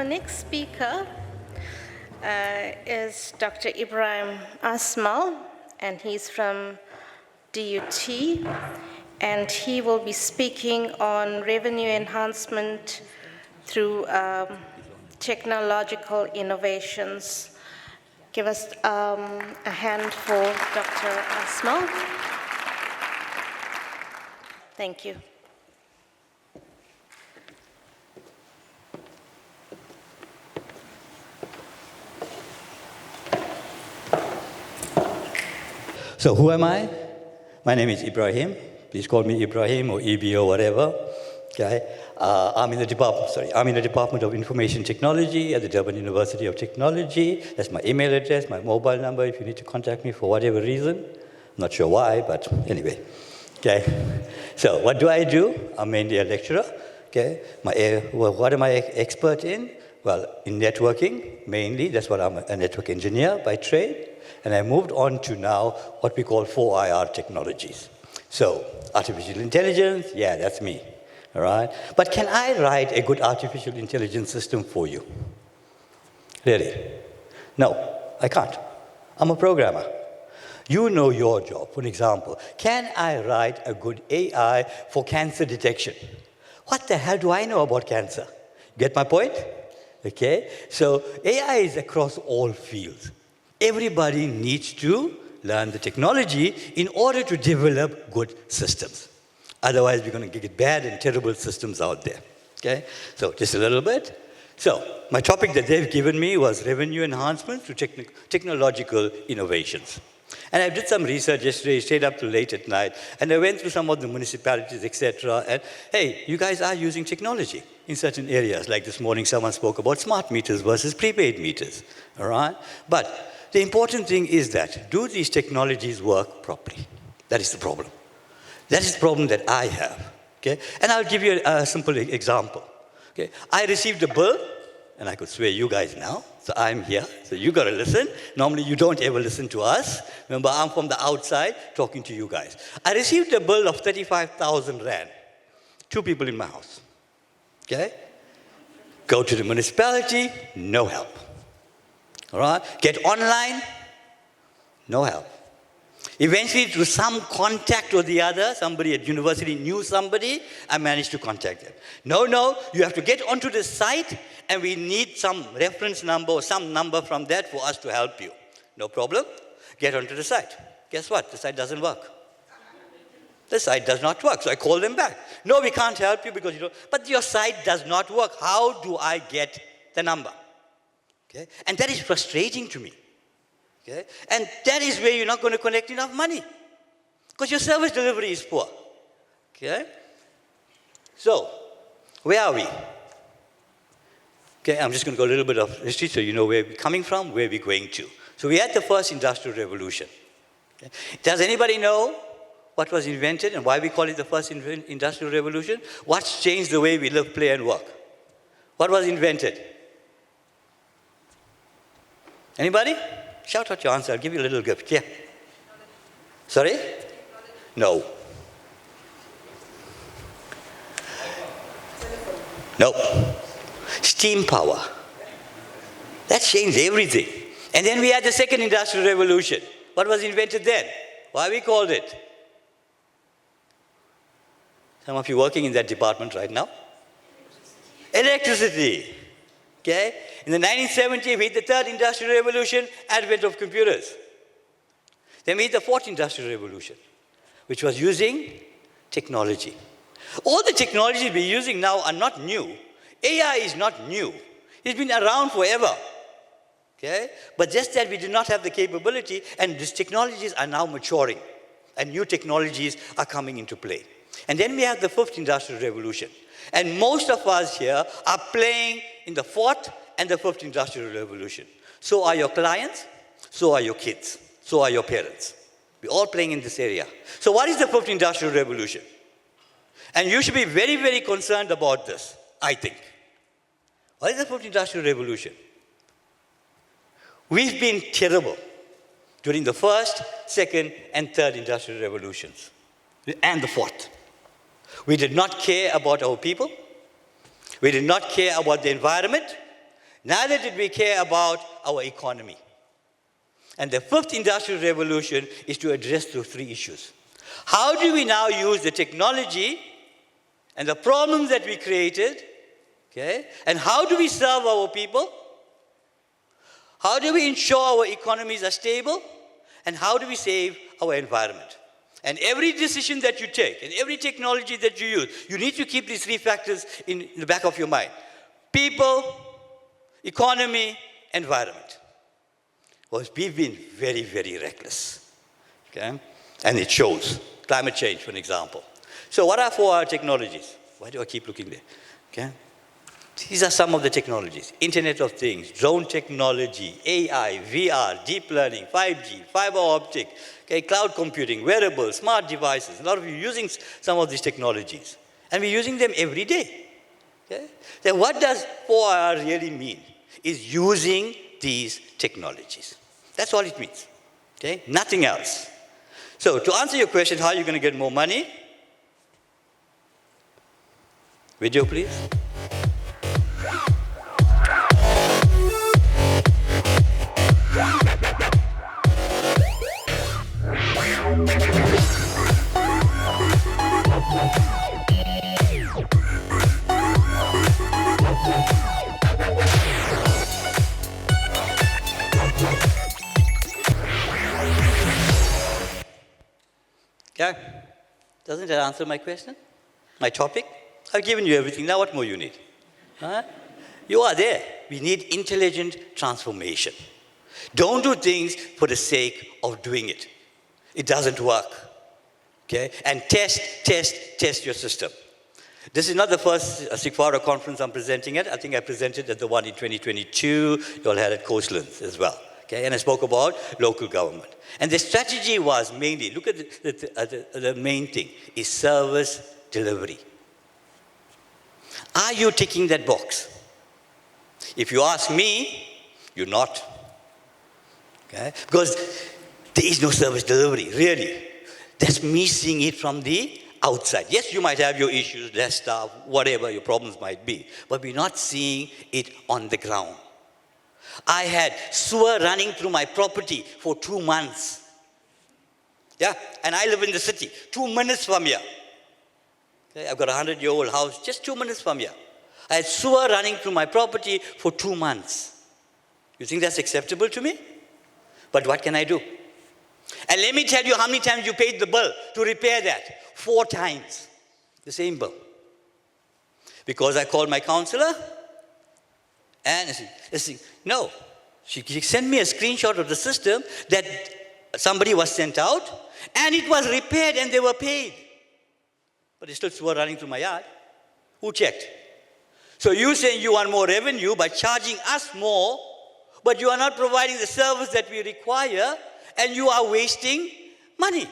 next speaker is Dr. EBRAHAM Asmal, and he's from DUT, and he will be speaking on revenue enhancement through technological innovations. Give us a hand for Dr. Asmal. Thank you. So who am I? My name is Ibrahim. Please call me Ibrahim or EB or whatever. Okay. I'm in the Department of Information Technology at the Durban University of Technology. That's my email address, my mobile number, if you need to contact me for whatever reason. I'm not sure why, but anyway. Okay. So what do I do? I'm mainly a lecturer. Okay. What am I expert in? Well, in networking, mainly. That's what I'm a network engineer by trade. And I moved on to now what we call 4IR technologies. So, artificial intelligence, yeah, that's me, all right? But can I write a good artificial intelligence system for you? Really? No, I can't. I'm a programmer. You know your job. For example, can I write a good AI for cancer detection? What the hell do I know about cancer? Get my point? Okay, so AI is across all fields. Everybody needs to learn the technology in order to develop good systems. Otherwise, we're going to get bad and terrible systems out there. Okay? So just a little bit. So my topic that they've given me was revenue enhancement through technological innovations. And I did some research yesterday, stayed up till late at night, and I went through some of the municipalities, etc. And hey, you guys are using technology in certain areas. Like this morning, someone spoke about smart meters versus prepaid meters. All right? But the important thing is that, do these technologies work properly? That is the problem. That is the problem that I have. Okay? And I'll give you a simple example. Okay? I received a bill, and I could swear you guys now, so I'm here, so you got to listen. Normally, you don't ever listen to us. Remember, I'm from the outside talking to you guys. I received a bill of 35,000 Rand. 2 people in my house. Okay? Go to the municipality, no help. All right? Get online, no help. Eventually, through some contact or the other, somebody at university knew somebody, I managed to contact them. No, you have to get onto the site, and we need some reference number or some number from that for us to help you. No problem. Get onto the site. Guess what? The site doesn't work. The site does not work. So I call them back. No, we can't help you because you don't. But your site does not work. How do I get the number? Okay? And that is frustrating to me. Okay? And that is where you're not going to collect enough money, because your service delivery is poor. Okay? So, where are we? Okay, I'm just going to go a little bit of history so you know where we're coming from, where we're going to. So we had the first industrial revolution. Okay? Does anybody know what was invented and why we call it the first industrial revolution? What's changed the way we live, play, and work? What was invented? Anybody? Shout out your answer. I'll give you a little gift. Yeah. Sorry? No. No. Steam power. That changed everything. And then we had the second industrial revolution. What was invented then? Why we called it? Some of you working in that department right now? Electricity. Okay? In the 1970s, we had the third industrial revolution, advent of computers. Then we had the fourth industrial revolution, which was using technology. All the technologies we're using now are not new. AI is not new. It's been around forever. Okay? But just that we did not have the capability, and these technologies are now maturing, and new technologies are coming into play. And then we have the fifth industrial revolution. And most of us here are playing in the fourth and the fifth industrial revolution. So are your clients, so are your kids, so are your parents. We're all playing in this area. So what is the fifth industrial revolution? And you should be very, very concerned about this, I think. What is the fifth industrial revolution? We've been terrible during the first, second, and third industrial revolutions, and the fourth. We did not care about our people. We did not care about the environment. Neither did we care about our economy. And the fifth industrial revolution is to address those three issues. How do we now use the technology and the problems that we created, okay? And how do we serve our people? How do we ensure our economies are stable? And how do we save our environment? And every decision that you take and every technology that you use, you need to keep these three factors in the back of your mind. People, economy, environment. Well, we've been very, very reckless, okay? And it shows. Climate change, for example. So what are 4 technologies? Why do I keep looking there? Okay? These are some of the technologies. Internet of Things, drone technology, AI, VR, deep learning, 5G, fiber optic, okay, cloud computing, wearables, smart devices. A lot of you are using some of these technologies. And we're using them every day. Okay? Then what does 4R really mean? Is using these technologies. That's all it means. Okay? Nothing else. So to answer your question, how are you going to get more money? Video, please. Okay? Doesn't that answer my question? My topic? I've given you everything. Now what more you need? Huh? You are there. We need intelligent transformation. Don't do things for the sake of doing it. It doesn't work. Okay? And test your system. This is not the first SIGFARA conference I'm presenting at. I think I presented at the one in 2022. You all had at Coastlands as well. Okay? And I spoke about local government. And the strategy was mainly, look at the main thing, is service delivery. Are you ticking that box? If you ask me, you're not. Okay? Because there is no service delivery, really. That's me seeing it from the outside. Yes, you might have your issues, less staff, whatever your problems might be, but we're not seeing it on the ground. I had sewer running through my property for 2 months. Yeah, and I live in the city, 2 minutes from here. Okay, I've got a 100-year-old house, just 2 minutes from here. I had sewer running through my property for 2 months. You think that's acceptable to me? But what can I do? And let me tell you how many times you paid the bill to repair that. 4 times, the same bill. Because I called my counselor, and I said, no. She sent me a screenshot of the system that somebody was sent out, and it was repaired and they were paid. But it's still sewer running through my yard. Who checked? So you saying you want more revenue by charging us more, but you are not providing the service that we require, and you are wasting money.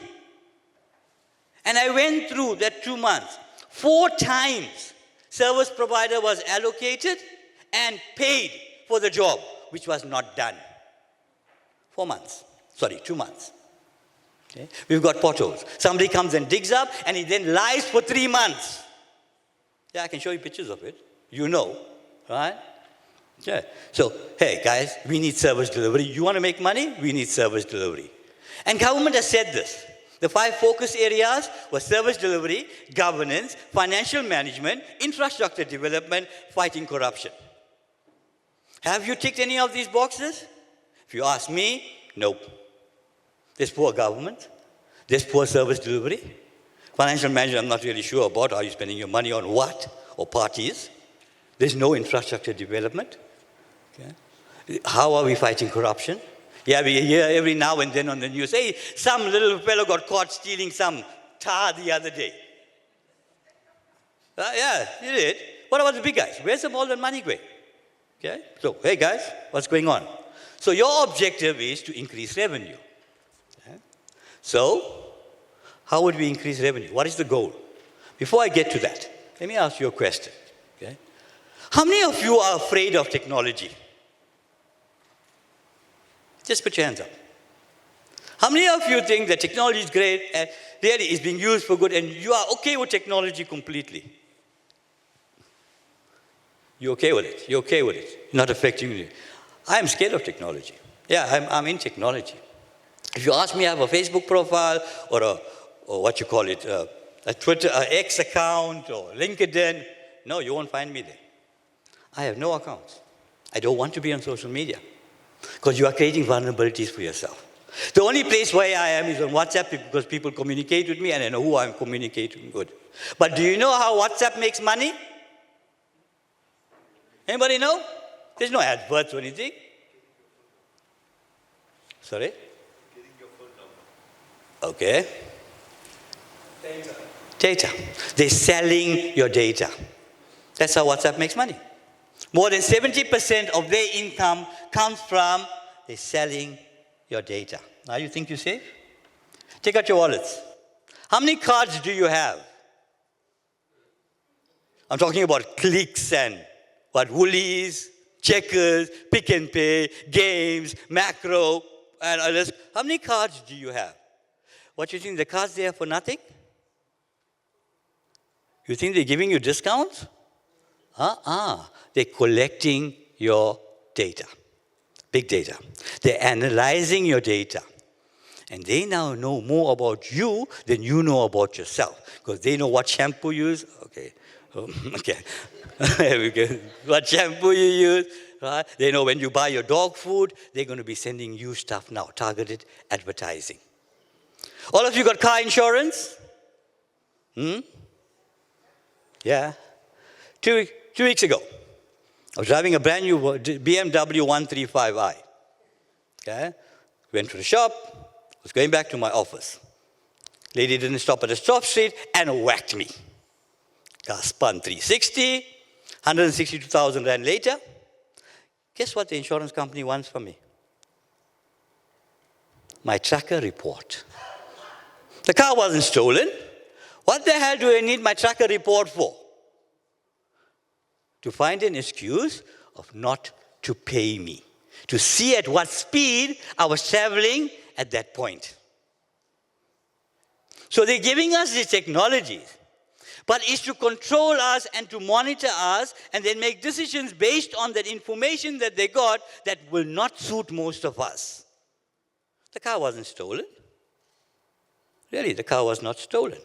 And I went through that 2 months. 4 times service provider was allocated and paid for the job, which was not done. 4 months. Sorry, 2 months. Okay? We've got potholes. Somebody comes and digs up, and he then lies for 3 months. Yeah, I can show you pictures of it. You know, right? Yeah. So, hey, guys, we need service delivery. You want to make money? We need service delivery. And government has said this. The 5 focus areas were service delivery, governance, financial management, infrastructure development, fighting corruption. Have you ticked any of these boxes? If you ask me, nope. There's poor government. There's poor service delivery. Financial management, I'm not really sure about. Are you spending your money on what? Or parties? There's no infrastructure development. Okay. How are we fighting corruption? Yeah, we hear every now and then on the news, hey, some little fellow got caught stealing some tar the other day. Yeah, he did. What about the big guys? Where's all the money going? Okay, so, hey guys, what's going on? So your objective is to increase revenue. Okay. So, how would we increase revenue? What is the goal? Before I get to that, let me ask you a question. Okay. How many of you are afraid of technology? Just put your hands up. How many of you think that technology is great and really is being used for good and you are okay with technology completely? You're okay with it. You're okay with it. Not affecting you. I'm scared of technology. Yeah, I'm in technology. If you ask me, I have a Facebook profile or what you call it, a Twitter, X account or LinkedIn. No, you won't find me there. I have no accounts. I don't want to be on social media because you are creating vulnerabilities for yourself. The only place where I am is on WhatsApp because people communicate with me and I know who I'm communicating with. But do you know how WhatsApp makes money? Anybody know? There's no adverts or anything. Sorry? Getting your phone number. Okay. Data. They're selling your data. That's how WhatsApp makes money. More than 70% of their income comes from they're selling your data. Now you think you're safe? Take out your wallets. How many cards do you have? I'm talking about clicks and Woolies, Checkers, Pick and Pay, Games, Macro, and others. How many cards do you have? What, you think the cards there for nothing? You think they're giving you discounts? They're collecting your data, big data. They're analyzing your data. And they now know more about you than you know about yourself. Because they know what shampoo you use. Okay. Okay. There we go. What shampoo you use. Right? They know when you buy your dog food, they're going to be sending you stuff now, targeted advertising. All of you got car insurance? Yeah. Two weeks ago, I was driving a brand new BMW 135i. Okay? Went to the shop, was going back to my office. Lady didn't stop at a stop street and whacked me. Car spun 360, 162,000 rand later. Guess what the insurance company wants from me? My tracker report. The car wasn't stolen. What the hell do I need my tracker report for? To find an excuse of not to pay me. To see at what speed I was traveling at that point. So they're giving us these technologies. But it's to control us and to monitor us and then make decisions based on that information that they got that will not suit most of us. The car wasn't stolen. Really, the car was not stolen.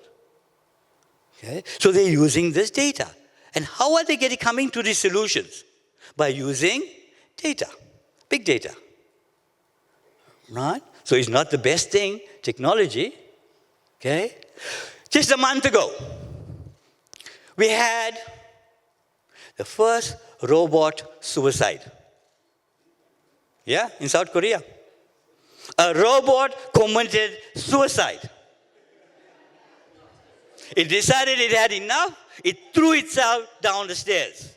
Okay? So they're using this data. And how are they coming to these solutions? By using data, big data. Right? So it's not the best thing, technology. Okay? Just a month ago, we had the first robot suicide. Yeah, in South Korea. A robot committed suicide. It decided it had enough. It threw itself down the stairs.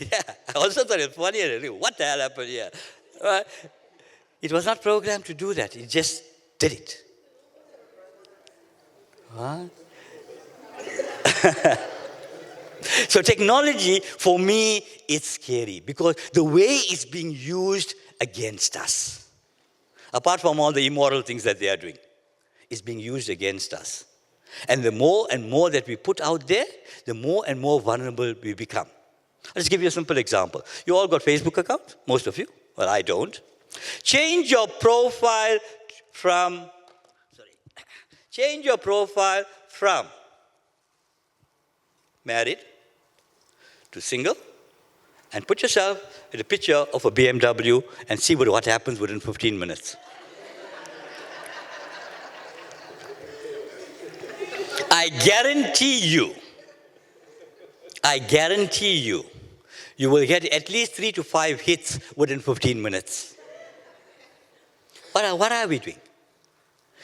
Yeah, I also thought it was funny. What the hell happened here? Right? It was not programmed to do that. It just did it. Huh? So technology, for me, it's scary because the way it's being used against us, apart from all the immoral things that they are doing, it's being used against us. And the more and more that we put out there, the more and more vulnerable we become. I'll just give you a simple example. You all got Facebook accounts? Most of you? Well, I don't. Change your profile from married to single and put yourself in a picture of a BMW and see what happens within 15 minutes. I guarantee you, you will get at least 3 to 5 hits within 15 minutes. What are we doing?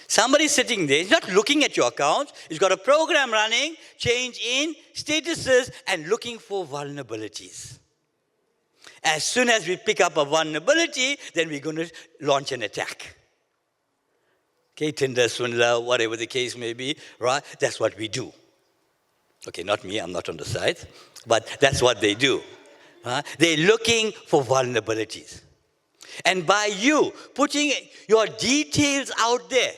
Somebody's sitting there, he's not looking at your account, he's got a program running, change in statuses and looking for vulnerabilities. As soon as we pick up a vulnerability, then we're going to launch an attack. Okay, Tinder, Swindler, whatever the case may be, right? That's what we do. Okay, not me, I'm not on the side, but that's what they do. They're looking for vulnerabilities. And by you putting your details out there,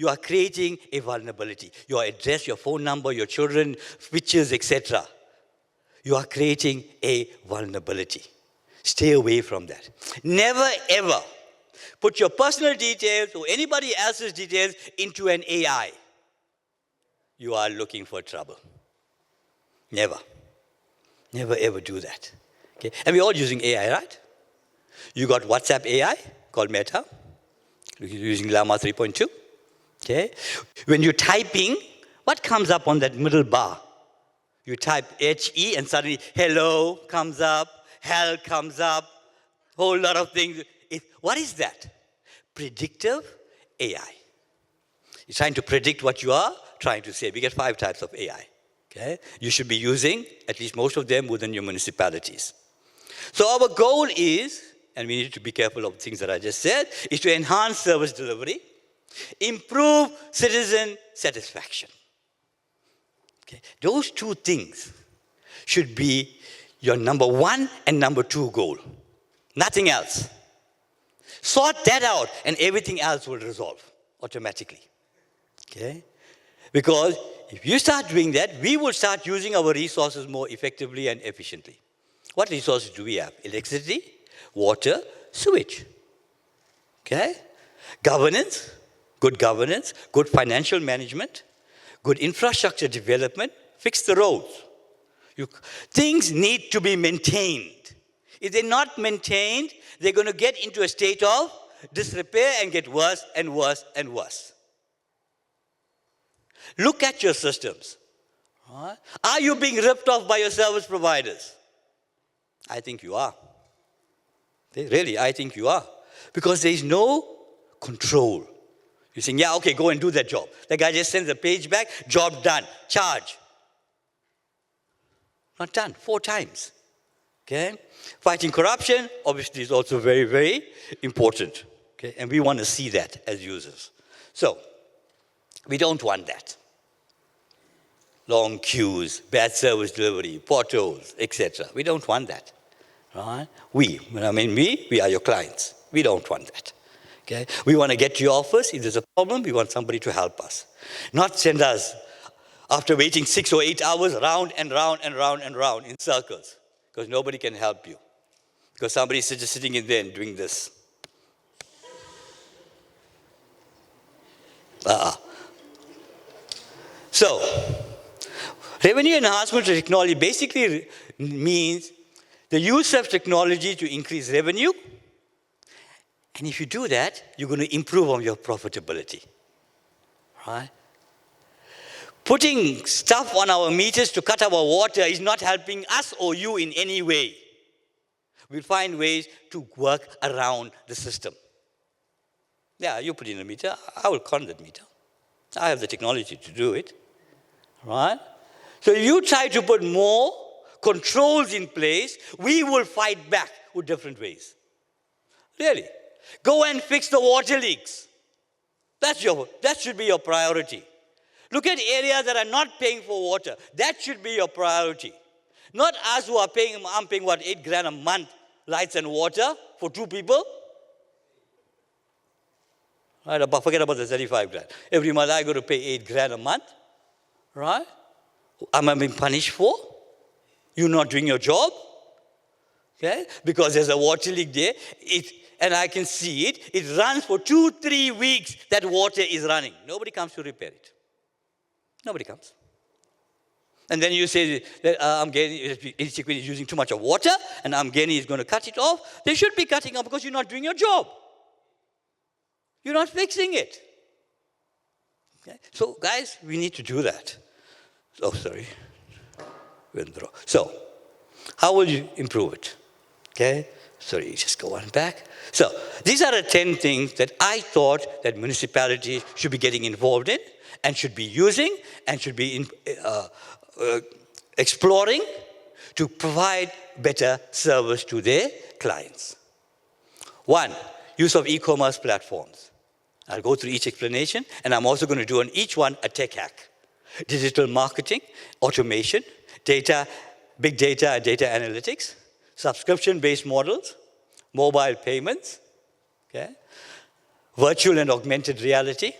you are creating a vulnerability. Your address, your phone number, your children, pictures, etc. You are creating a vulnerability. Stay away from that. Never, ever put your personal details or anybody else's details into an AI. You are looking for trouble. Never. Never, ever do that. Okay? And we're all using AI, right? You got WhatsApp AI called Meta. You're using Llama 3.2. Okay? When you're typing, what comes up on that middle bar? You type HE and suddenly hello comes up, hell comes up, whole lot of things. What is that? Predictive AI. You're trying to predict what you are trying to say. We get 5 types of AI. Okay? You should be using at least most of them within your municipalities. So our goal is, and we need to be careful of things that I just said, is to enhance service delivery, improve citizen satisfaction. Okay? Those 2 things should be your number 1 and number 2 goal. Nothing else. Sort that out and everything else will resolve automatically. Okay? Because if you start doing that, we will start using our resources more effectively and efficiently. What resources do we have? Electricity, water, sewage. Okay? Governance, good financial management, good infrastructure development, fix the roads. Things need to be maintained. If they're not maintained, they're going to get into a state of disrepair and get worse and worse and worse. Look at your systems. Right? Are you being ripped off by your service providers? I think you are. Really, I think you are. Because there is no control. You're saying, yeah, okay, go and do that job. The guy just sends a page back, job done, charge. Not done, 4 times. Okay? Fighting corruption, obviously, is also very, very important. Okay? And we want to see that as users. So, we don't want that. Long queues, bad service delivery, potholes, etc. We don't want that. Right? We are your clients. We don't want that. Okay? We want to get to your office. If there's a problem, we want somebody to help us. Not send us, after waiting 6 or 8 hours, round and round and round and round in circles. Because nobody can help you. Because somebody's just sitting in there and doing this. So, revenue enhancement technology basically means the use of technology to increase revenue. And if you do that, you're going to improve on your profitability. Right? Putting stuff on our meters to cut our water is not helping us or you in any way. We'll find ways to work around the system. Yeah, you put in a meter, I will count that meter. I have the technology to do it. Right? So if you try to put more controls in place, we will fight back with different ways. Really. Go and fix the water leaks. That should be your priority. Look at areas that are not paying for water. That should be your priority. Not us who are paying, I'm paying what, 8 grand a month, lights and water for 2 people. Right, forget about the 35 grand. Every month I got to pay 8 grand a month. Right? Am I being punished for? You're not doing your job? Okay? Because there's a water leak there, and I can see it. It runs for 2-3 weeks, that water is running. Nobody comes to repair it. Nobody comes. And then you say that is using too much of water, and Amgeni is going to cut it off. They should be cutting off because you're not doing your job. You're not fixing it. Okay? So, guys, we need to do that. Oh, sorry. So, how will you improve it? Okay? Sorry, just go on back. So, these are the 10 things that I thought that municipalities should be getting involved in and should be using and should be exploring to provide better service to their clients. 1, use of e-commerce platforms. I'll go through each explanation, and I'm also going to do on each one a tech hack. Digital marketing, automation, data, big data and data analytics, subscription-based models, mobile payments, okay? Virtual and augmented reality,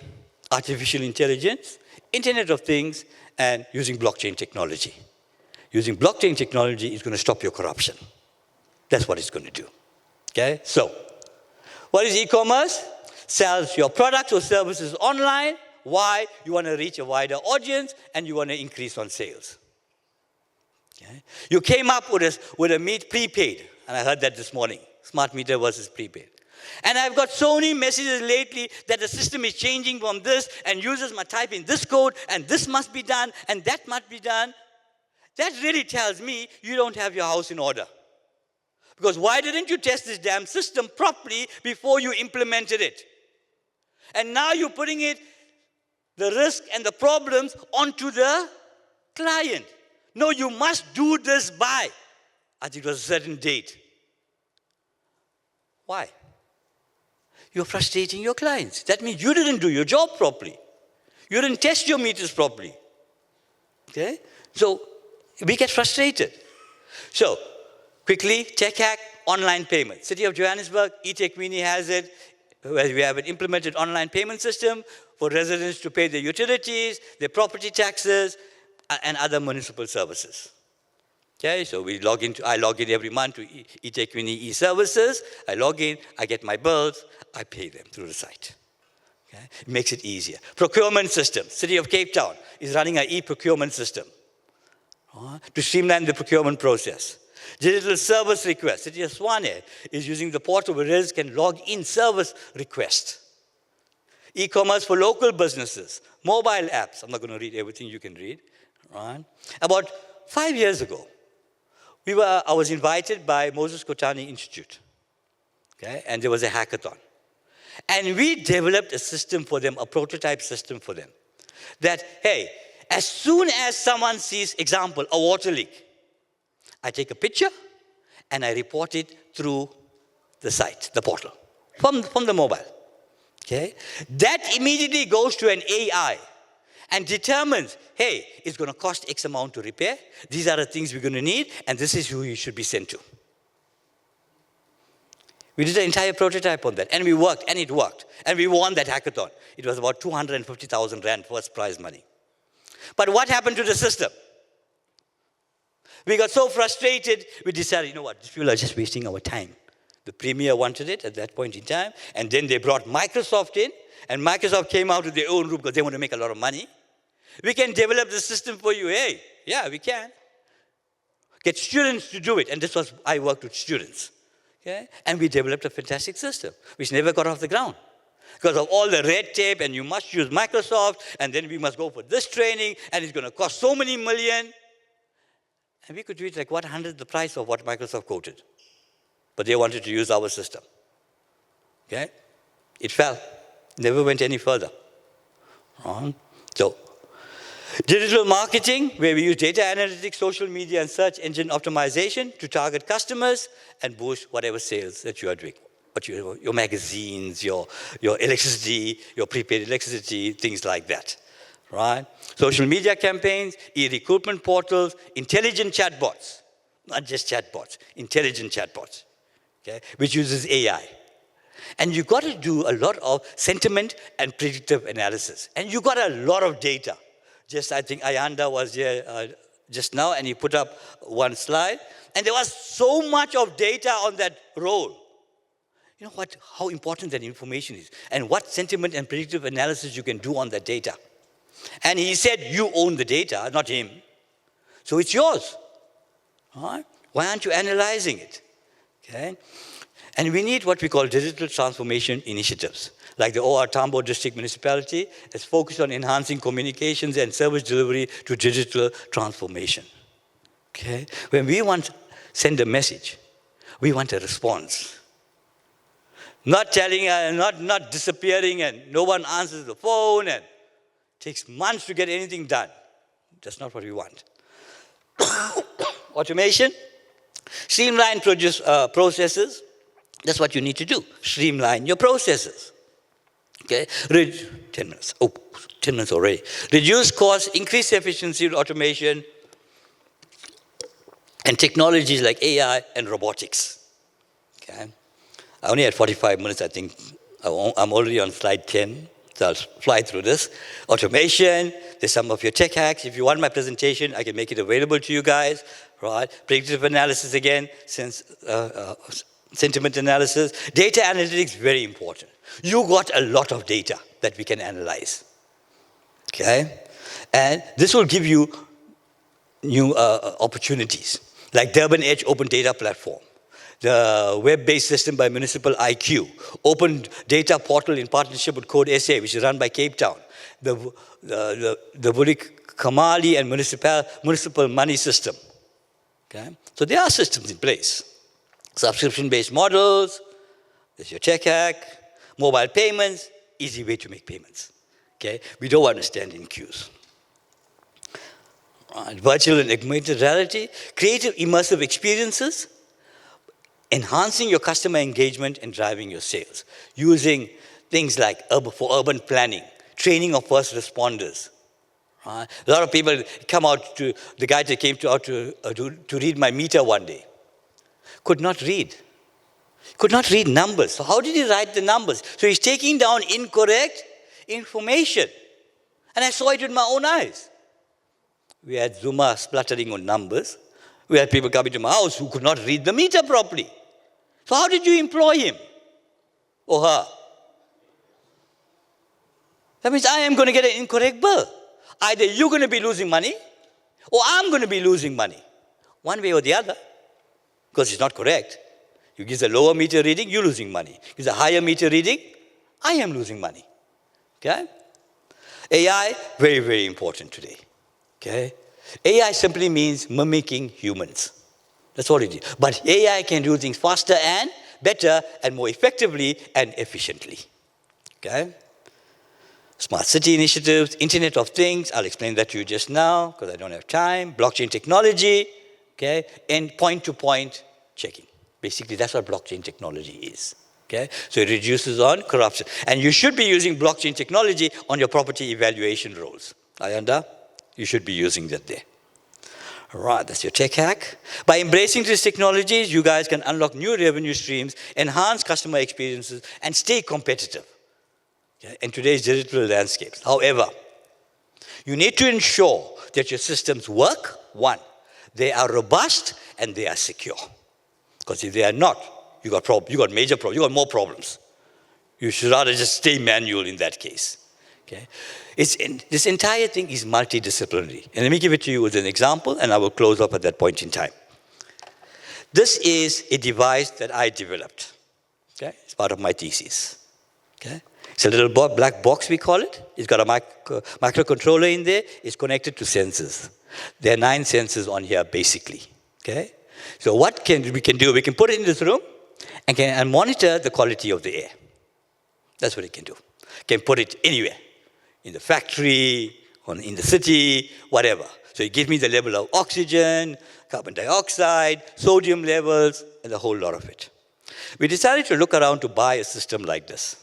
artificial intelligence, Internet of Things, and using blockchain technology. Using blockchain technology is going to stop your corruption. That's what it's going to do. Okay? So, what is e-commerce? Sells your products or services online. Why? You want to reach a wider audience and you want to increase on sales. Okay? You came up with a meet prepaid, and I heard that this morning, smart meter versus prepaid. And I've got so many messages lately that the system is changing from this, and users must type in this code, and this must be done, and that must be done. That really tells me you don't have your house in order. Because why didn't you test this damn system properly before you implemented it? And now you're putting the risk and the problems onto the client. No, you must do this by, I think it was a certain date. Why? You're frustrating your clients. That means you didn't do your job properly. You didn't test your meters properly. Okay? So we get frustrated. So, quickly, tech hack, online payment. City of Johannesburg, eTechMini has it, where we have an implemented online payment system for residents to pay their utilities, their property taxes, and other municipal services. Okay, so I log in every month to eTechMini e-services. I log in, I get my bills, I pay them through the site. Okay? It makes it easier. Procurement system. City of Cape Town is running an e-procurement system to streamline the procurement process. Digital service request. City of Swane is using the portal where residents can log in service request. E-commerce for local businesses. Mobile apps. I'm not going to read everything you can read. Right? About 5 years ago, I was invited by Moses Kotane Institute. Okay? And there was a hackathon. And we developed a system for them, a prototype system for them. That, hey, as soon as someone sees, example, a water leak, I take a picture and I report it through the site, the portal, from the mobile. Okay? That immediately goes to an AI and determines, hey, it's going to cost X amount to repair. These are the things we're going to need, and this is who you should be sent to. We did an entire prototype on that, and we worked, and it worked. And we won that hackathon. It was about 250,000 Rand first prize money. But what happened to the system? We got so frustrated, we decided, you know what, these people are just wasting our time. The Premier wanted it at that point in time, and then they brought Microsoft in, and Microsoft came out with their own group because they want to make a lot of money. We can develop the system for you. Hey, yeah, we can. Get students to do it, and this was, I worked with students. Okay? And we developed a fantastic system, which never got off the ground. Because of all the red tape, and you must use Microsoft, and then we must go for this training, and it's going to cost so many million. And we could do it like 100 the price of what Microsoft quoted. But they wanted to use our system. Okay? It fell. Never went any further. So, digital marketing, where we use data analytics, social media, and search engine optimization to target customers and boost whatever sales that you are doing. But your magazines, your electricity, your prepaid electricity, things like that. Right? Social media campaigns, e-recruitment portals, intelligent chatbots. Not just chatbots, intelligent chatbots. Okay? Which uses AI. And you got to do a lot of sentiment and predictive analysis. And you got a lot of data. Just, I think Ayanda was here just now, and he put up one slide. And there was so much of data on that roll. You know what, how important that information is, and what sentiment and predictive analysis you can do on that data. And he said, you own the data, not him. So it's yours. All right? Why aren't you analyzing it? Okay? And we need what we call digital transformation initiatives. Like the OR Tambo District Municipality is focused on enhancing communications and service delivery to digital transformation. Okay? When we want to send a message, we want a response. Not telling, not disappearing, and no one answers the phone, and it takes months to get anything done. That's not what we want. Automation, streamline processes. That's what you need to do. Streamline your processes. Okay? 10 minutes. Oh, 10 minutes already. Reduce costs, increase efficiency with automation, and technologies like AI and robotics. Okay? I only had 45 minutes, I think. I'm already on slide 10. So I'll fly through this. Automation, there's some of your tech hacks. If you want my presentation, I can make it available to you guys, right? Predictive analysis again, sentiment analysis. Data analytics, very important. You got a lot of data that we can analyze, okay? And this will give you new opportunities, like Durban Edge Open Data Platform, the web-based system by Municipal IQ, open data portal in partnership with Code SA, which is run by Cape Town, the Burik Kamali and municipal money system. Okay? So there are systems in place. Subscription-based models, there's your check hack, mobile payments, easy way to make payments. Okay? We don't want to stand in queues. Right. Virtual and augmented reality, creative immersive experiences, enhancing your customer engagement and driving your sales, using things like for urban planning, training of first responders. Right? A lot of people come out to, the guy that came to read my meter one day, could not read numbers. So how did he write the numbers? So he's taking down incorrect information. And I saw it with my own eyes. We had Zuma spluttering on numbers. We had people coming to my house who could not read the meter properly. So how did you employ him or her? That means I am going to get an incorrect bill. Either you're going to be losing money or I'm going to be losing money. One way or the other, because it's not correct. You give a lower meter reading, you're losing money. Give a higher meter reading, I am losing money. Okay? AI, very, very important today. Okay? AI simply means mimicking humans. That's all it is. But AI can do things faster and better and more effectively and efficiently. Okay? Smart city initiatives, Internet of Things, I'll explain that to you just now because I don't have time. Blockchain technology, okay? And point-to-point checking. Basically, that's what blockchain technology is. Okay? So it reduces on corruption. And you should be using blockchain technology on your property evaluation roles. Ayanda, you should be using that there. All right, that's your tech hack. By embracing these technologies, you guys can unlock new revenue streams, enhance customer experiences, and stay competitive in today's digital landscapes. However, you need to ensure that your systems work. One, they are robust and they are secure. Because if they are not, you got major problems, you got more problems. You should rather just stay manual in that case. Okay? This entire thing is multidisciplinary. And let me give it to you as an example, and I will close up at that point in time. This is a device that I developed. Okay? It's part of my thesis. Okay? It's a little black box, we call it. It's got a microcontroller in there. It's connected to sensors. There are 9 sensors on here, basically. Okay? So what we can do, we can put it in this room and monitor the quality of the air. That's what it can do. Can put it anywhere. In the factory, in the city, whatever. So it gives me the level of oxygen, carbon dioxide, sodium levels, and a whole lot of it. We decided to look around to buy a system like this.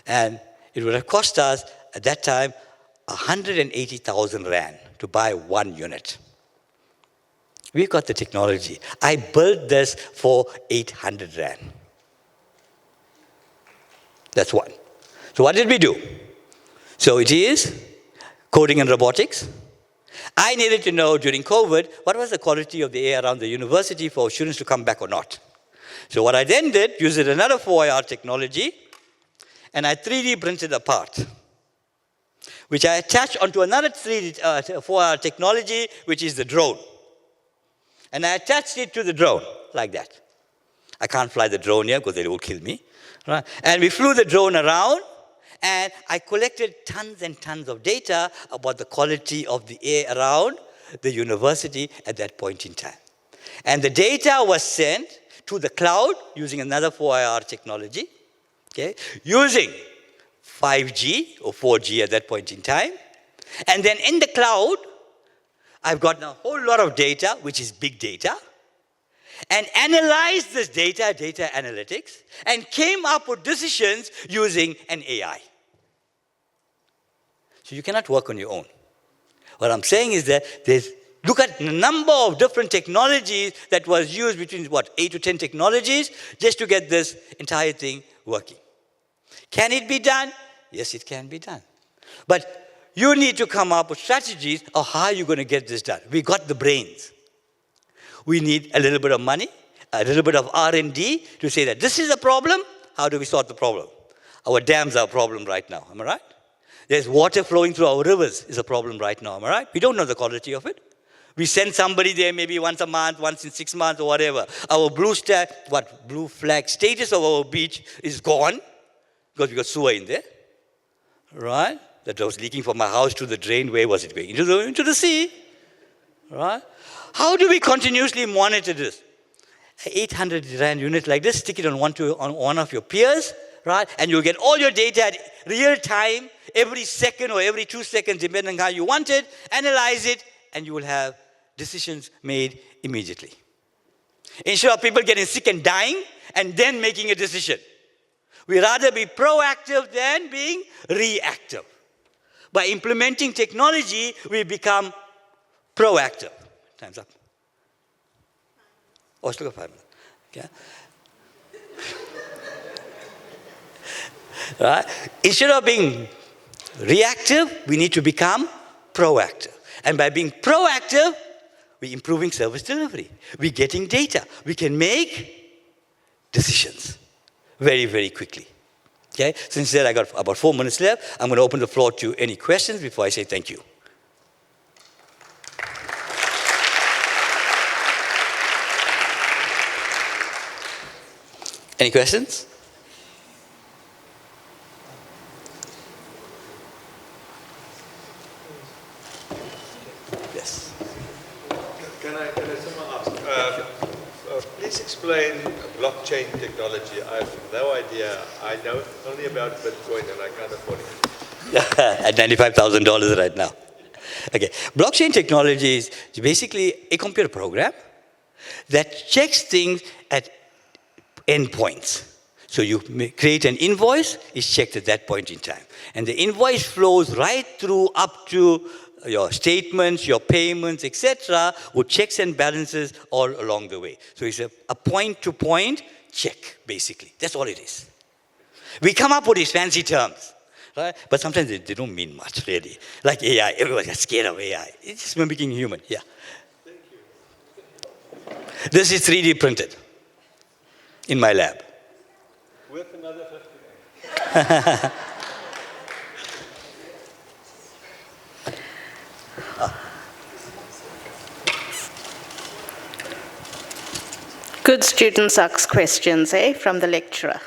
And it would have cost us, at that time, 180,000 Rand to buy 1 unit. We've got the technology. I built this for 800 Rand. That's one. So what did we do? So it is coding and robotics. I needed to know during COVID, what was the quality of the air around the university for students to come back or not. So what I then did, used another 4IR technology, and I 3D printed a part, which I attached onto another 4IR technology, which is the drone. And I attached it to the drone, like that. I can't fly the drone here because they will kill me. Right? And we flew the drone around, and I collected tons and tons of data about the quality of the air around the university at that point in time. And the data was sent to the cloud using another 4IR technology, okay, using 5G or 4G at that point in time. And then in the cloud, I've gotten a whole lot of data, which is big data, and analyzed this data analytics, and came up with decisions using an AI. So you cannot work on your own. What I'm saying is that look at the number of different technologies that was used between, 8 to 10 technologies, just to get this entire thing working. Can it be done? Yes, it can be done. But you need to come up with strategies of how you're going to get this done. We got the brains. We need a little bit of money, a little bit of R&D to say that this is a problem. How do we solve the problem? Our dams are a problem right now. Am I right? There's water flowing through our rivers is a problem right now. Am I right? We don't know the quality of it. We send somebody there maybe once a month, once in 6 months or whatever. Our blue flag status of our beach is gone because we got sewer in there. Right? That was leaking from my house to the drain. Where was it going? Into the sea. Right? How do we continuously monitor this? 800 Rand unit like this, stick it on one of your peers, right? And you'll get all your data at real time, every second or every 2 seconds, depending on how you want it, analyze it, and you will have decisions made immediately. Instead of people getting sick and dying and then making a decision. We rather be proactive than being reactive. By implementing technology, we become proactive. Time's up. Oh, still got 5 minutes. Okay. Right? Instead of being reactive, we need to become proactive. And by being proactive, we're improving service delivery. We're getting data. We can make decisions very, very quickly. Okay? Since then, I got about 4 minutes left. I'm going to open the floor to any questions before I say thank you. Any questions? Yes. Can I somehow ask? Please explain blockchain technology. I have no idea. I know only about Bitcoin and I can't afford it. At $95,000 right now. Okay. Blockchain technology is basically a computer program that checks things at endpoints. So you create an invoice, it's checked at that point in time. And the invoice flows right through up to your statements, your payments, etc., with checks and balances all along the way. So it's a point-to-point check, basically. That's all it is. We come up with these fancy terms, right? But sometimes they don't mean much, really. Like AI, everyone gets scared of AI. It's just mimicking human, yeah. Thank you. This is 3D printed in my lab. Worth another 50. Good students ask questions, from the lecturer.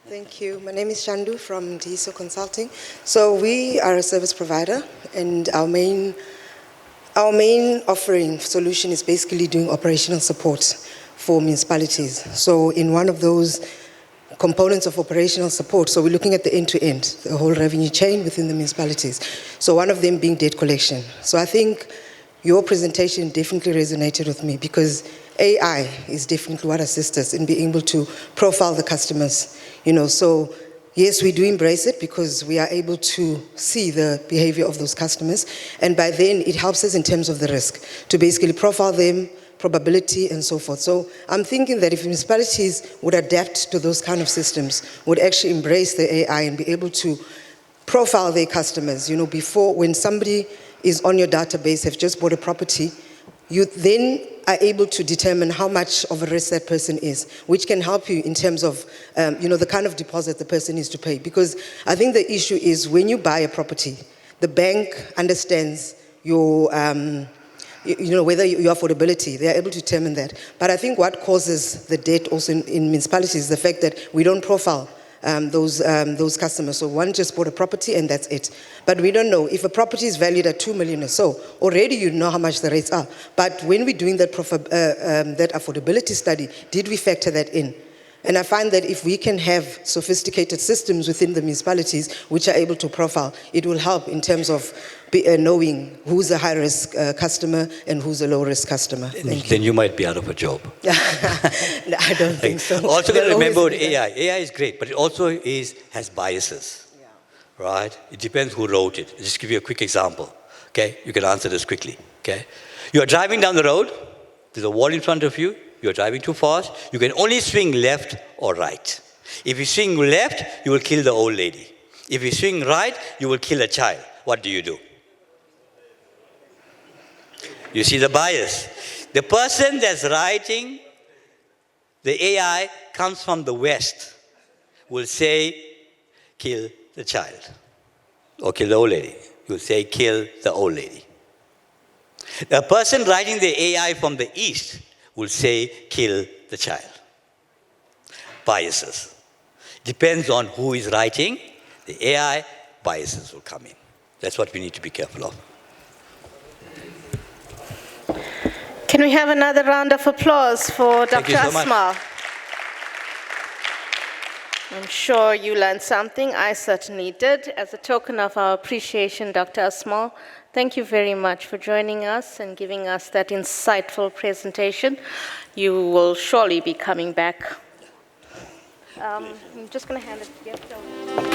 Thank you. My name is Shandu from DSO Consulting. So we are a service provider, and our main offering solution is basically doing operational support for municipalities. So in one of those components of operational support, so we're looking at the end-to-end, the whole revenue chain within the municipalities. So one of them being debt collection. So I think your presentation definitely resonated with me because AI is definitely what assists us in being able to profile the customers. So yes, we do embrace it because we are able to see the behavior of those customers. And by then, it helps us in terms of the risk to basically profile them, probability, and so forth. So I'm thinking that if municipalities would adapt to those kind of systems, would actually embrace the AI and be able to profile their customers, before when somebody is on your database, have just bought a property, you then are able to determine how much of a risk that person is, which can help you in terms of, the kind of deposit the person needs to pay. Because I think the issue is when you buy a property, the bank understands your, whether your affordability, they are able to determine that. But I think what causes the debt also in municipalities is the fact that we don't profile those customers. So one just bought a property and that's it. But we don't know if a property is valued at 2 million or so. Already you know how much the rates are. But when we're doing that affordability study, did we factor that in? And I find that if we can have sophisticated systems within the municipalities which are able to profile, it will help in terms of knowing who's a high-risk customer and who's a low-risk customer. Then you might be out of a job. No, I don't think so. Also got to remember with AI. AI is great, but it also has biases, right? It depends who wrote it. I'll just give you a quick example, okay? You can answer this quickly, okay? You are driving down the road. There's a wall in front of you. You're driving too fast. You can only swing left or right. If you swing left, you will kill the old lady. If you swing right, you will kill a child. What do? You see the bias. The person that's writing the AI comes from the West, will say, kill the child. Or kill the old lady. Will say, kill the old lady. The person writing the AI from the East will say, kill the child. Biases. Depends on who is writing the AI, biases will come in. That's what we need to be careful of. Can we have another round of applause for Thank Dr. you so much. Asmal? I'm sure you learned something. I certainly did. As a token of our appreciation, Dr. Asmal, thank you very much for joining us and giving us that insightful presentation. You will surely be coming back. I'm just going to hand it to you.